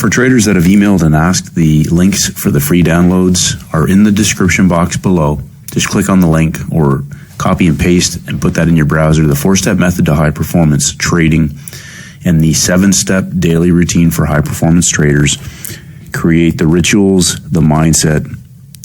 For traders that have emailed and asked, the links for the free downloads are in the description box below. Just click on the link or copy and paste and put that in your browser. The 4-step method to high performance trading and the 7-step daily routine for high performance traders create the rituals, the mindset,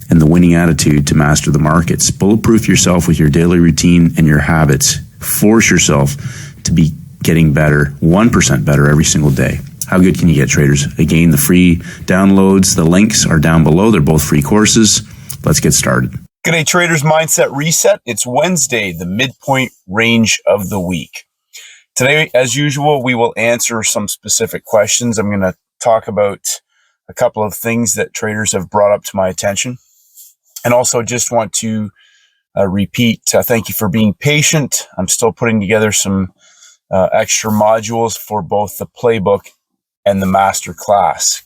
and the winning attitude to master the markets. Bulletproof yourself with your daily routine and your habits. Force yourself to be getting better, 1% better every single day. How good can you get, traders? Again, the free downloads, the links are down below. They're both free courses. Let's get started. G'day, Traders Mindset Reset. It's Wednesday, the midpoint range of the week. Today, as usual, we will answer some specific questions. I'm going to talk about a couple of things that traders have brought up to my attention. And also just want to repeat, thank you for being patient. I'm still putting together some extra modules for both the playbook and the master class.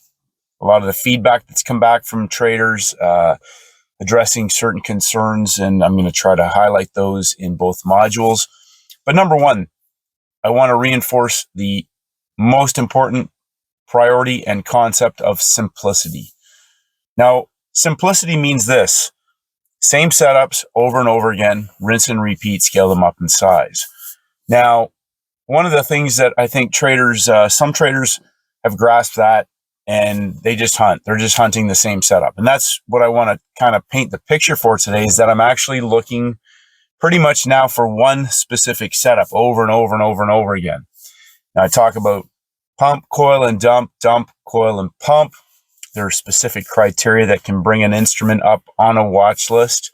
A lot of the feedback that's come back from traders addressing certain concerns, and I'm going to try to highlight those in both modules. But number one, I want to reinforce the most important priority and concept of simplicity. Now, simplicity means this: same setups over and over again, rinse and repeat, scale them up in size. Now, one of the things that I think traders, some traders have grasped that, and they just hunt. They're just hunting the same setup. And that's what I want to kind of paint the picture for today, is that I'm actually looking pretty much now for one specific setup over and over and over and over again. Now, I talk about pump, coil, and dump, dump, coil, and pump. There are specific criteria that can bring an instrument up on a watch list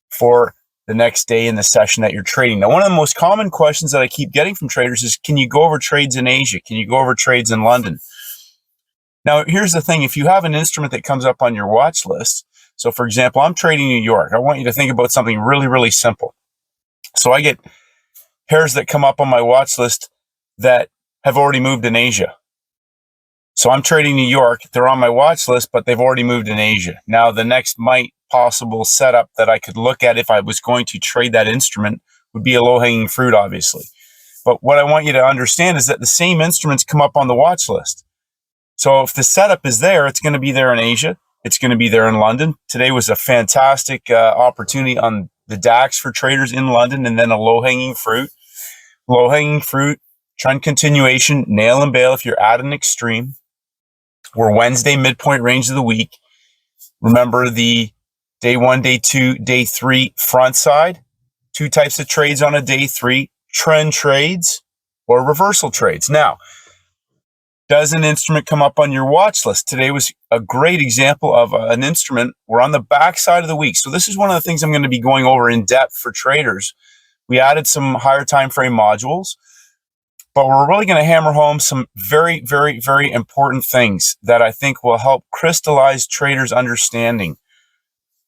for the next day in the session that you're trading. Now, one of the most common questions that I keep getting from traders is, can you go over trades in Asia? Can you go over trades in London? Now, here's the thing. If you have an instrument that comes up on your watch list, so for example, I'm trading New York. I want you to think about something really, really simple. So I get pairs that come up on my watch list that have already moved in Asia. So I'm trading New York. They're on my watch list, but they've already moved in Asia. Now, the next possible setup that I could look at if I was going to trade that instrument would be a low-hanging fruit, obviously. But what I want you to understand is that the same instruments come up on the watch list. So if the setup is there, it's going to be there in Asia. It's going to be there in London. Today was a fantastic opportunity on the DAX for traders in London, and then a low-hanging fruit. Low-hanging fruit, trend continuation, nail and bail if you're at an extreme. We're Wednesday, midpoint range of the week. Remember the day 1, day 2, day 3 front side. 2 types of trades on a day 3, trend trades or reversal trades. Now, does an instrument come up on your watch list? Today was a great example of an instrument. We're on the back side of the week. So this is one of the things I'm going to be going over in depth for traders. We added some higher time frame modules, but we're really going to hammer home some very, very, very important things that I think will help crystallize traders' understanding.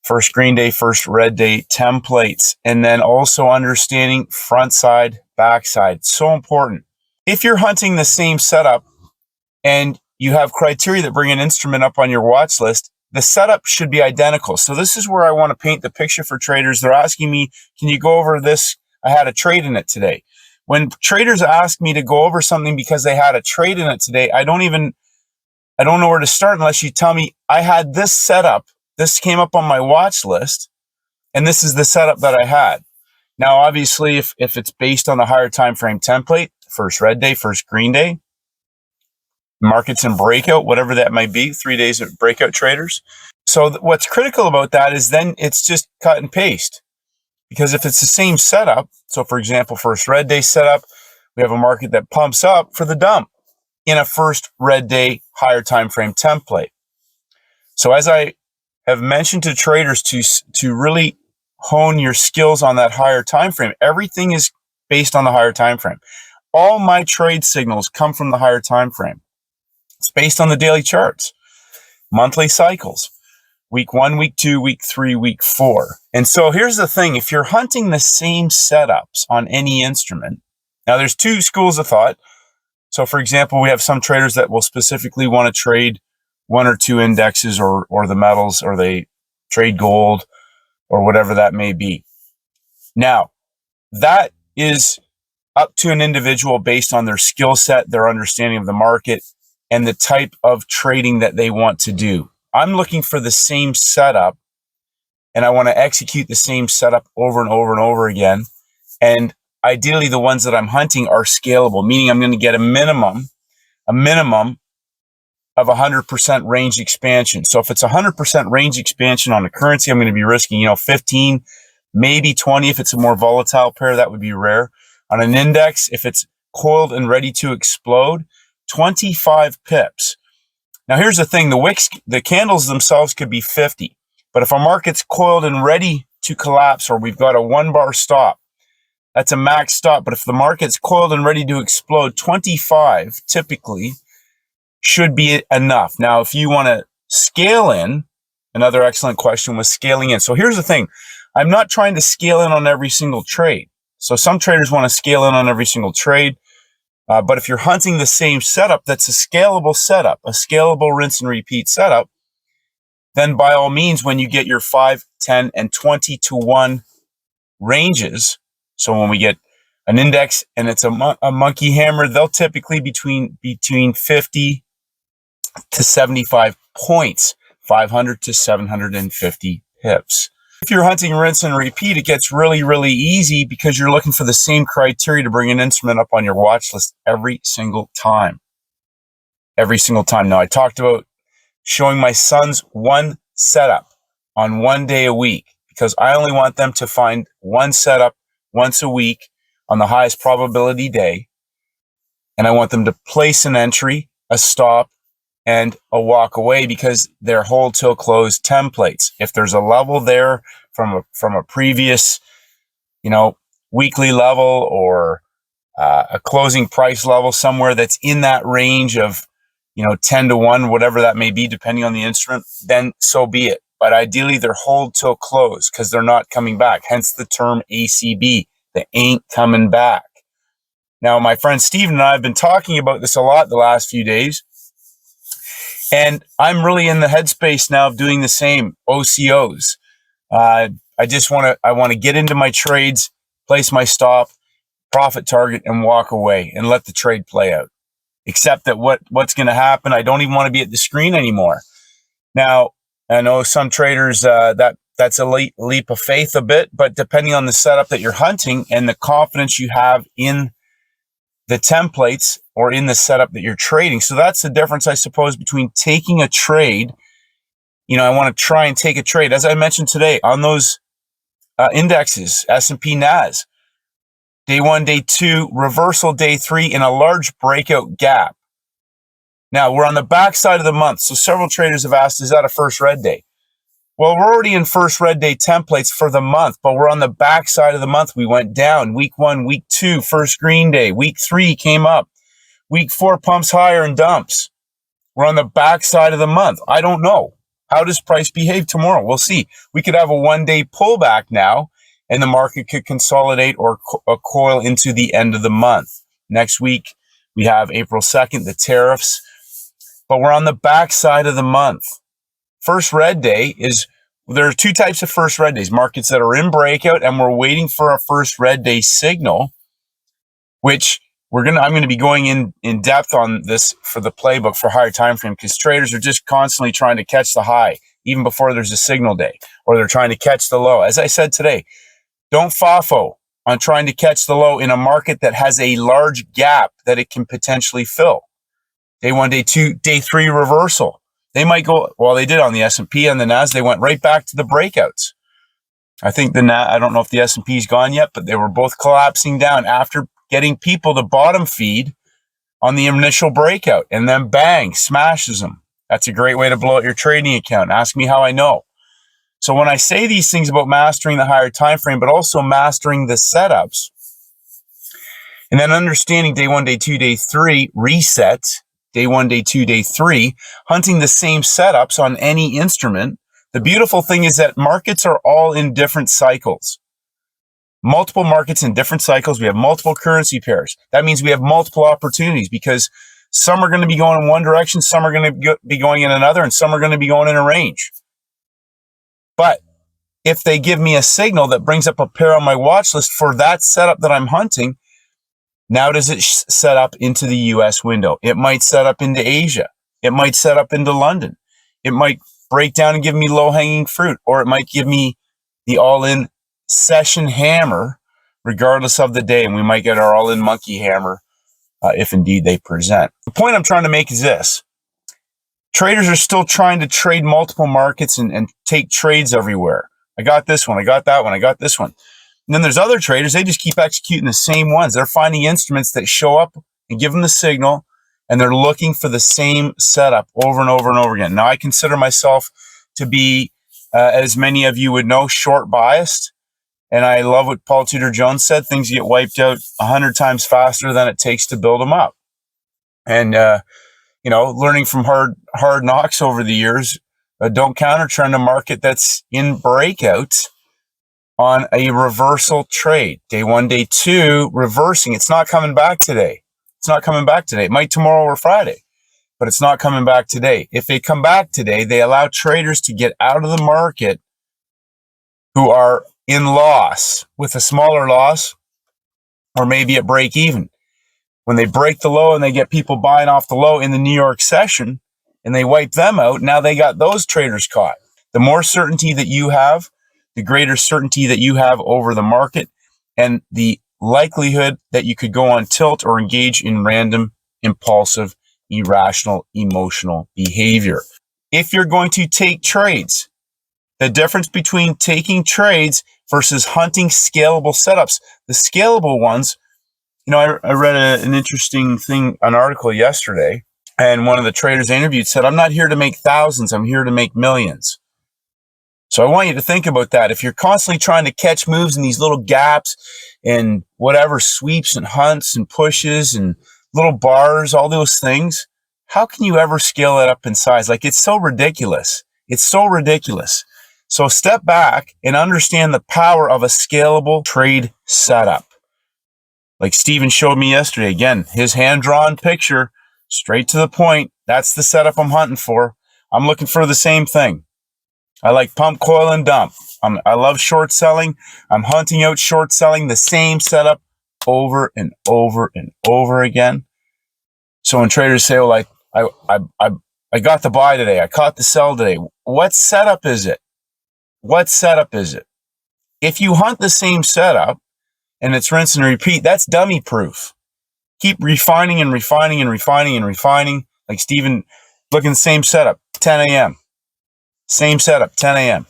First green day, first red day templates, and then also understanding front side, back side. So important. If you're hunting the same setup and you have criteria that bring an instrument up on your watch list, the setup should be identical. So this is where I want to paint the picture for traders. They're asking me, can you go over this? I had a trade in it today. When traders ask me to go over something because they had a trade in it today, I don't know where to start unless you tell me, I had this setup. This came up on my watch list, and this is the setup that I had. Now, obviously, if it's based on the higher time frame template, first red day, first green day, markets in breakout, whatever that might be, 3 days of breakout traders. So what's critical about that is then it's just cut and paste. Because if it's the same setup, so for example, first red day setup, we have a market that pumps up for the dump in a first red day higher time frame template. So as I have mentioned to traders to really hone your skills on that higher time frame, everything is based on the higher time frame. All my trade signals come from the higher time frame. It's based on the daily charts, monthly cycles, week 1, week 2, week 3, week 4. And so here's the thing. If you're hunting the same setups on any instrument, now there's 2 schools of thought. So for example, we have some traders that will specifically want to trade 1 or 2 indexes or the metals, or they trade gold or whatever that may be. Now, that is up to an individual based on their skill set, their understanding of the market, and the type of trading that they want to do. I'm looking for the same setup, and I want to execute the same setup over and over and over again. And ideally, the ones that I'm hunting are scalable, meaning I'm going to get a minimum of 100% range expansion. So if it's 100% range expansion on a currency, I'm going to be risking, 15, maybe 20 if it's a more volatile pair. That would be rare. On an index, if it's coiled and ready to explode, 25 pips. Now here's the thing, the wicks, the candles themselves could be 50, but if a market's coiled and ready to collapse, or we've got a 1-bar stop, that's a max stop. But if the market's coiled and ready to explode, 25 typically should be enough. Now, if you want to scale in, another excellent question was scaling in. So here's the thing, I'm not trying to scale in on every single trade. So some traders want to scale in on every single trade. But if you're hunting the same setup, that's a scalable setup, a scalable rinse and repeat setup, then by all means, when you get your 5, 10, and 20 to 1 ranges, so when we get an index and it's a monkey hammer, they'll typically between 50 to 75 points, 500 to 750 pips. If you're hunting rinse and repeat, it gets really, really easy because you're looking for the same criteria to bring an instrument up on your watch list every single time. Every single time. Now, I talked about showing my sons one setup on 1 day a week because I only want them to find one setup once a week on the highest probability day. And I want them to place an entry, a stop, and a walk away because they're hold till close templates. If there's a level there from a previous, weekly level or a closing price level somewhere that's in that range of, 10 to 1, whatever that may be, depending on the instrument, then so be it. But ideally, they're hold till close because they're not coming back. Hence the term ACB. They ain't coming back. Now, my friend Steven and I have been talking about this a lot the last few days. And I'm really in the headspace now of doing the same OCOs. I want to get into my trades, place my stop, profit target, and walk away and let the trade play out. Except that what's going to happen, I don't even want to be at the screen anymore. Now, I know some traders, that's a leap of faith a bit, but depending on the setup that you're hunting and the confidence you have in the templates or in the setup that you're trading. So that's the difference, I suppose, between taking a trade. I want to try and take a trade. As I mentioned today, on those indexes, S&P, NAS, day 1, day 2, reversal day 3 in a large breakout gap. Now, we're on the backside of the month. So several traders have asked, is that a first red day? Well, we're already in first red day templates for the month, but we're on the backside of the month. We went down week 1, week 2, first green day. Week 3 came up. Week 4 pumps higher and dumps. We're on the backside of the month. I don't know. How does price behave tomorrow? We'll see. We could have a 1-day pullback now, and the market could consolidate or coil into the end of the month. Next week, we have April 2nd, the tariffs, but we're on the backside of the month. First red day there are 2 types of first red days, markets that are in breakout and we're waiting for a first red day signal, which I'm going to be going in depth on this for the playbook for higher time frame because traders are just constantly trying to catch the high even before there's a signal day, or they're trying to catch the low. As I said today, don't FOFO on trying to catch the low in a market that has a large gap that it can potentially fill. Day 1, day 2, day 3 reversal. They might go, well, they did on the S&P and the NAS. They went right back to the breakouts. I think I don't know if the S&P's gone yet, but they were both collapsing down after getting people to bottom feed on the initial breakout. And then bang, smashes them. That's a great way to blow out your trading account. Ask me how I know. So when I say these things about mastering the higher time frame, but also mastering the setups, and then understanding day 1, day 2, day 3, reset, day 1, day 2, day 3, hunting the same setups on any instrument. The beautiful thing is that markets are all in different cycles. Multiple markets in different cycles. We have multiple currency pairs. That means we have multiple opportunities because some are going to be going in one direction, some are going to be going in another, and some are going to be going in a range. But if they give me a signal that brings up a pair on my watch list for that setup that I'm hunting, Now, does it set up into the US window? It might set up into Asia. It might set up into London. It might break down and give me low-hanging fruit, or it might give me the all-in session hammer, regardless of the day. And we might get our all-in monkey hammer if indeed they present. The point I'm trying to make is this. Traders are still trying to trade multiple markets and take trades everywhere. I got this one. I got that one. I got this one. And then there's other traders, they just keep executing the same ones. They're finding instruments that show up and give them the signal, and they're looking for the same setup over and over and over again. Now, I consider myself to be, as many of you would know, short biased. And I love what Paul Tudor Jones said, things get wiped out 100 times faster than it takes to build them up. And, learning from hard knocks over the years, don't counter trend a market that's in breakout on a reversal trade. Day one, day two, reversing. It's not coming back today. It's not coming back today. It might tomorrow or Friday, but it's not coming back today. If they come back today, they allow traders to get out of the market who are in loss with a smaller loss or maybe at break even. When they break the low and they get people buying off the low in the New York session and they wipe them out, now they got those traders caught. The more certainty that you have, the greater certainty that you have over the market and the likelihood that you could go on tilt or engage in random, impulsive, irrational, emotional behavior. If you're going to take trades, the difference between taking trades versus hunting scalable setups, the scalable ones, I read an interesting thing, an article yesterday, and one of the traders interviewed said, I'm not here to make thousands, I'm here to make millions. So I want you to think about that. If you're constantly trying to catch moves in these little gaps and whatever sweeps and hunts and pushes and little bars, all those things, how can you ever scale it up in size? Like, it's so ridiculous. It's so ridiculous. So step back and understand the power of a scalable trade setup. Like Steven showed me yesterday, again, his hand-drawn picture, straight to the point. That's the setup I'm hunting for. I'm looking for the same thing. I like pump, coil, and dump. I love short selling. I'm hunting out short selling, the same setup over and over and over again. So when traders say, well, I got the buy today, I caught the sell today, what setup is it? What setup is it? If you hunt the same setup and it's rinse and repeat, that's dummy proof. Keep refining and refining and refining and refining. Like Steven, looking the same setup, 10 a.m. Same setup, 10 a.m.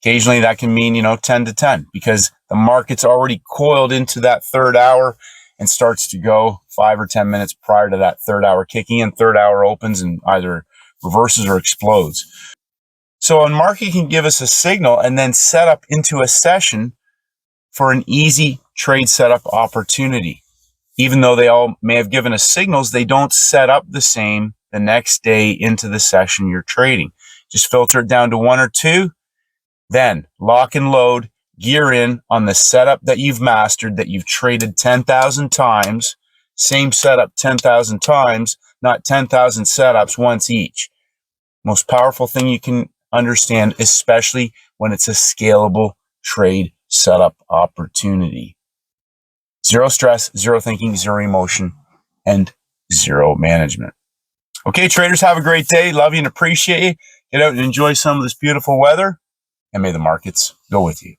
Occasionally that can mean, 10 to 10 because the market's already coiled into that third hour and starts to go 5 or 10 minutes prior to that third hour kicking in. Third hour opens and either reverses or explodes. So a market can give us a signal and then set up into a session for an easy trade setup opportunity. Even though they all may have given us signals, they don't set up the same the next day into the session you're trading. Just filter it down to one or two, then lock and load, gear in on the setup that you've mastered, that you've traded 10,000 times, same setup 10,000 times, not 10,000 setups once each. Most powerful thing you can understand, especially when it's a scalable trade setup opportunity. Zero stress, zero thinking, zero emotion, and zero management. Okay, traders, have a great day. Love you and appreciate you. Get out and enjoy some of this beautiful weather, and may the markets go with you.